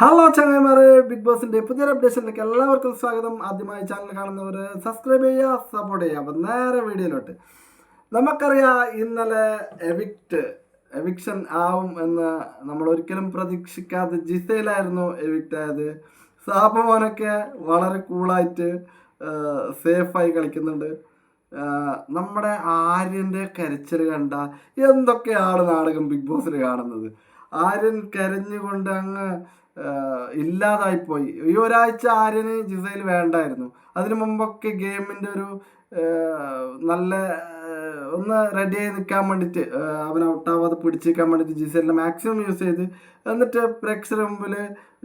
Hello ചങ്ങായിമാരെ, big ബോസിന്റെ പുതിയൊരു അപ്ഡേഷനിലേക്ക് എല്ലാവർക്കും സ്വാഗതം. ആദ്യമായി ചാനൽ കാണുന്നവർ സബ്സ്ക്രൈബ് ചെയ്യുക, സപ്പോർട്ട് ചെയ്യുക. അപ്പം നേരെ വീഡിയോയിലോട്ട്. നമുക്കറിയാം, ഇന്നലെ എവിക്ഷൻ ആവും എന്ന് നമ്മൾ ഒരിക്കലും പ്രതീക്ഷിക്കാതെ ജിസയിലായിരുന്നു എവിക്റ്റ് ആയത്. സാബു മോനൊക്കെ വളരെ കൂളായിട്ട് സേഫായി കളിക്കുന്നുണ്ട്. നമ്മുടെ ആര്യൻ്റെ കരച്ചിൽ കണ്ട എന്തൊക്കെയാണ് നാടകം ബിഗ് ബോസിൽ കാണുന്നത്. ആര്യൻ കരഞ്ഞുകൊണ്ട് അങ്ങ് ഇല്ലാതായിപ്പോയി. ഈ ഒരാഴ്ച ആര്യന് ജിസയിൽ വേണ്ടായിരുന്നു. അതിനു മുമ്പൊക്കെ ഗെയിമിൻ്റെ ഒരു നല്ല ഒന്ന് റെഡിയായി നിൽക്കാൻ വേണ്ടിയിട്ട്, അവൻ ഔട്ടാവാതെ പിടിച്ച് നിൽക്കാൻ വേണ്ടിയിട്ട് ജിസേലിനെ മാക്സിമം യൂസ് ചെയ്ത്, എന്നിട്ട് പ്രേക്ഷകരുടെ മുമ്പിൽ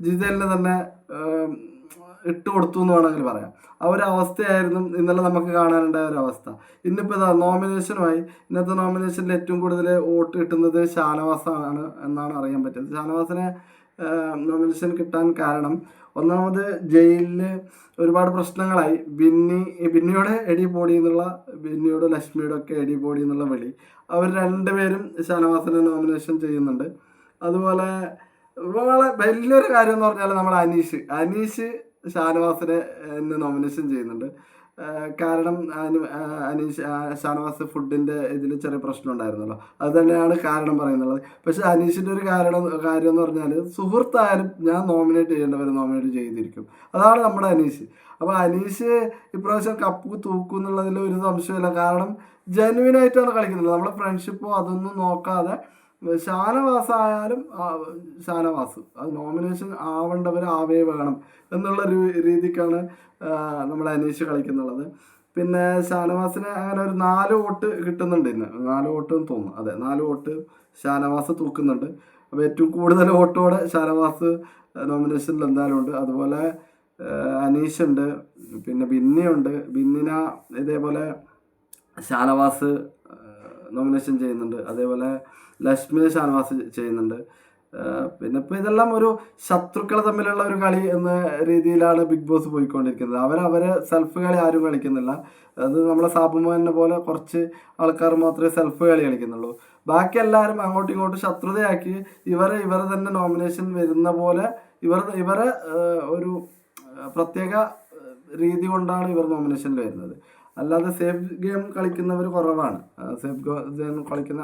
ജിസേലിനെ തന്നെ ഇട്ട് കൊടുത്തു എന്ന് വേണമെങ്കിൽ പറയാം. ആ ഒരു അവസ്ഥയായിരുന്നു ഇന്നലെ നമുക്ക് കാണാനുണ്ടായ ഒരു അവസ്ഥ. ഇന്നിപ്പോൾ ഇതാ നോമിനേഷനുമായി. ഇന്നത്തെ നോമിനേഷനിൽ ഏറ്റവും കൂടുതൽ വോട്ട് കിട്ടുന്നത് ഷാനവാസാണ് എന്നാണ് അറിയാൻ പറ്റിയത്. ഷാനവാസിനെ നോമിനേഷൻ കിട്ടാൻ കാരണം, ഒന്നാമത് ജയിലിൽ ഒരുപാട് പ്രശ്നങ്ങളായി. ബിന്നിയോട് എടി പോടി എന്നുള്ള, ബിന്നിയോട് ലക്ഷ്മിയോടെ ഒക്കെ എടി പോടി എന്നുള്ള വിളി, അവർ രണ്ടുപേരും ഷാനവാസിനെ നോമിനേഷൻ ചെയ്യുന്നുണ്ട്. അതുപോലെ വളരെ വലിയൊരു കാര്യം എന്ന് പറഞ്ഞാൽ നമ്മുടെ അനീഷ് ഷാനവാസിനെ നോമിനേഷൻ ചെയ്യുന്നുണ്ട്. കാരണം ഷാനവാസ് ഫുഡിൻ്റെ ഇതിൽ ചെറിയ പ്രശ്നം ഉണ്ടായിരുന്നല്ലോ, അത് തന്നെയാണ് കാരണം പറയുന്നുള്ളത്. പക്ഷെ അനീഷിൻ്റെ ഒരു കാര്യം എന്ന് പറഞ്ഞാൽ, സുഹൃത്തായാലും ഞാൻ നോമിനേറ്റ് ചെയ്യേണ്ടവർ നോമിനേറ്റ് ചെയ്തിരിക്കും. അതാണ് നമ്മുടെ അനീഷ്. അപ്പോൾ അനീഷ് ഇപ്രാവശ്യം കപ്പ് തൂക്കും എന്നുള്ളതിൽ ഒരു സംശയമില്ല. കാരണം ജെന്യുവിനായിട്ടാണ് കളിക്കുന്നത്. നമ്മളെ ഫ്രണ്ട്ഷിപ്പോ അതൊന്നും നോക്കാതെ ഷാനവാസ് ആയാലും ഷാനവാസ് അത് നോമിനേഷൻ ആവേണ്ടവർ ആവേ വേണം എന്നുള്ള രീതിക്കാണ് നമ്മുടെ അനീഷ് കളിക്കുന്നുള്ളത്. പിന്നെ ഷാനവാസിന് അങ്ങനെ ഒരു 4 വോട്ട് കിട്ടുന്നുണ്ട്. ഇന്ന് 4 വോട്ട് എന്ന് തോന്നുന്നു. അതെ, 4 വോട്ട് ഷാനവാസ് തൂക്കുന്നുണ്ട്. അപ്പോൾ ഏറ്റവും കൂടുതൽ വോട്ടോടെ ഷാനവാസ് നോമിനേഷനിൽ എന്തായാലും ഉണ്ട്. അതുപോലെ അനീഷ് ഉണ്ട്, പിന്നെ ബിന്നിയുണ്ട്. ബിന്നിനെ ഇതേപോലെ ഷാനവാസ് നോമിനേഷൻ ചെയ്യുന്നുണ്ട്. അതേപോലെ ലക്ഷ്മി ഷാനവാസ് ചെയ്യുന്നുണ്ട്. പിന്നെ ഇപ്പോൾ ഇതെല്ലാം ഒരു ശത്രുക്കൾ തമ്മിലുള്ള ഒരു കളി എന്ന രീതിയിലാണ് ബിഗ് ബോസ് പോയിക്കൊണ്ടിരിക്കുന്നത്. അവരെ സെൽഫ് കളി ആരും കളിക്കുന്നില്ല. അത് നമ്മളെ സാബുമോനെ പോലെ കുറച്ച് ആൾക്കാർ മാത്രമേ സെൽഫ് കളി കളിക്കുന്നുള്ളൂ. ബാക്കി എല്ലാവരും അങ്ങോട്ടും ഇങ്ങോട്ടും ശത്രുതയാക്കി ഇവരെ തന്നെ നോമിനേഷൻ വരുന്ന പോലെ ഇവരെ ഒരു പ്രത്യേക രീതി കൊണ്ടാണ് ഇവർ നോമിനേഷനിൽ വരുന്നത്. അല്ലാതെ സേഫ് ഗെയിം കളിക്കുന്നവർ കുറവാണ്. സേഫ് ഗെയിം കളിക്കുന്ന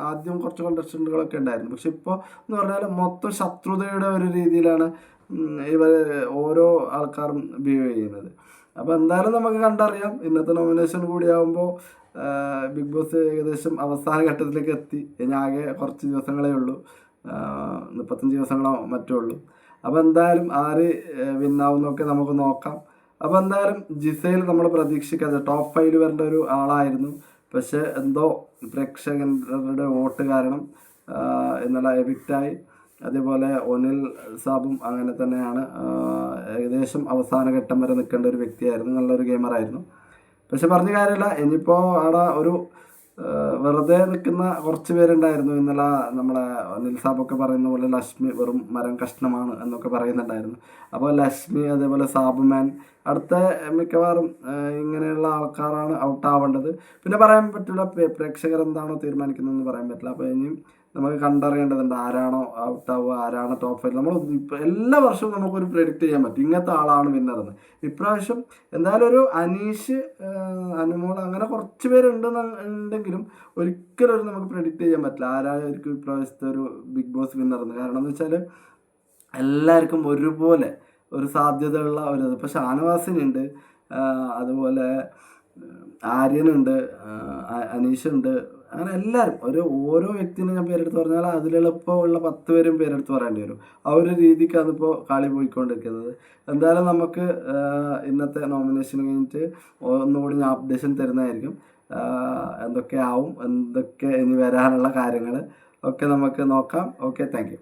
ആദ്യം കുറച്ച് കണ്ടസ്റ്റൻറ്റുകളൊക്കെ ഉണ്ടായിരുന്നു. പക്ഷെ ഇപ്പോൾ എന്ന് പറഞ്ഞാൽ മൊത്തം ശത്രുതയുടെ ഒരു രീതിയിലാണ് ഇവർ ഓരോ ആൾക്കാരും ബിഹേവ് ചെയ്യുന്നത്. അപ്പോൾ എന്തായാലും നമുക്ക് കണ്ടറിയാം. ഇന്നത്തെ നോമിനേഷൻ കൂടിയാകുമ്പോൾ ബിഗ് ബോസ് ഏകദേശം അവസാന ഘട്ടത്തിലേക്ക് എത്തി. ഇനി ആകെ കുറച്ച് ദിവസങ്ങളേ ഉള്ളൂ, 35 ദിവസങ്ങളോ മറ്റേ ഉള്ളൂ. അപ്പോൾ എന്തായാലും ആര് വിന്നാവുന്നൊക്കെ നമുക്ക് നോക്കാം. അപ്പോൾ എന്തായാലും ജിസയിൽ നമ്മൾ പ്രതീക്ഷിക്കാതെ ടോപ്പ് 5 വരേണ്ട ഒരു ആളായിരുന്നു. പക്ഷെ എന്തോ പ്രേക്ഷകരുടെ വോട്ട് കാരണം ഇന്നലെ എവിക്റ്റായി. അതേപോലെ ഒനിൽ സാബും അങ്ങനെ തന്നെയാണ്. ഏകദേശം അവസാന ഘട്ടം വരെ നിൽക്കേണ്ട ഒരു വ്യക്തിയായിരുന്നു. നല്ലൊരു ഗെയിമറായിരുന്നു. പക്ഷെ പറഞ്ഞ കാര്യമില്ല. ഇനിയിപ്പോൾ അവിടെ ഒരു വെറുതെ നിൽക്കുന്ന കുറച്ച് പേരുണ്ടായിരുന്നു. ഇന്നലെ നമ്മളെ നിൽസാബൊക്കെ പറയുന്ന പോലെ ലക്ഷ്മി വെറും മരം കഷ്ണമാണ് എന്നൊക്കെ പറയുന്നുണ്ടായിരുന്നു. അപ്പോൾ ലക്ഷ്മി, അതേപോലെ സാബുമാൻ, അടുത്ത മിക്കവാറും ഇങ്ങനെയുള്ള ആൾക്കാരാണ് ഔട്ടാവേണ്ടത്. പിന്നെ പറയാൻ പറ്റില്ല, പ്രേക്ഷകർ എന്താണോ തീരുമാനിക്കുന്നതെന്ന് പറയാൻ പറ്റില്ല. അപ്പോൾ ഇനിയും നമുക്ക് കണ്ടറിയേണ്ടതുണ്ട് ആരാണോ ഔട്ടാവുക, ആരാണ് ടോപ്പ് 5. നമ്മൾ ഇപ്പോൾ എല്ലാ വർഷവും നമുക്കൊരു പ്രെഡിക്റ്റ് ചെയ്യാൻ പറ്റും ഇങ്ങനത്തെ ആളാണ് വിന്നറെന്ന്. ഇപ്രാവശ്യം എന്തായാലും ഒരു അനീഷ്, അനുമോൾ, അങ്ങനെ കുറച്ച് പേരുണ്ടെങ്കിലും ഒരിക്കലും നമുക്ക് പ്രെഡിക്റ്റ് ചെയ്യാൻ പറ്റില്ല ആരായിരിക്കും ഇപ്രാവശ്യത്തെ ഒരു ബിഗ് ബോസ് വിന്നറെന്ന്. കാരണം എന്ന് വെച്ചാൽ എല്ലാവർക്കും ഒരുപോലെ ഒരു സാധ്യതയുള്ള ഒരു ഇപ്പോൾ ഷാനവാസിനുണ്ട്, അതുപോലെ ആര്യനുണ്ട്, അനീഷുണ്ട്, അങ്ങനെ എല്ലാവരും ഓരോ വ്യക്തിനെ ഞാൻ പേരെടുത്ത് പറഞ്ഞാൽ അതിലെളുപ്പം ഉള്ള 10 പേരും പേരെടുത്ത് പറയേണ്ടി വരും. ആ ഒരു രീതിക്കാണ് ഇപ്പോൾ കളി പോയിക്കൊണ്ടിരിക്കുന്നത്. എന്തായാലും നമുക്ക് ഇന്നത്തെ നോമിനേഷൻ കഴിഞ്ഞിട്ട് ഒന്നുകൂടി ഞാൻ അപ്ഡേഷൻ തരുന്നതായിരിക്കും. എന്തൊക്കെ ആവും, എന്തൊക്കെ ഇനി വരാനുള്ള കാര്യങ്ങൾ ഒക്കെ നമുക്ക് നോക്കാം. Okay, thank you.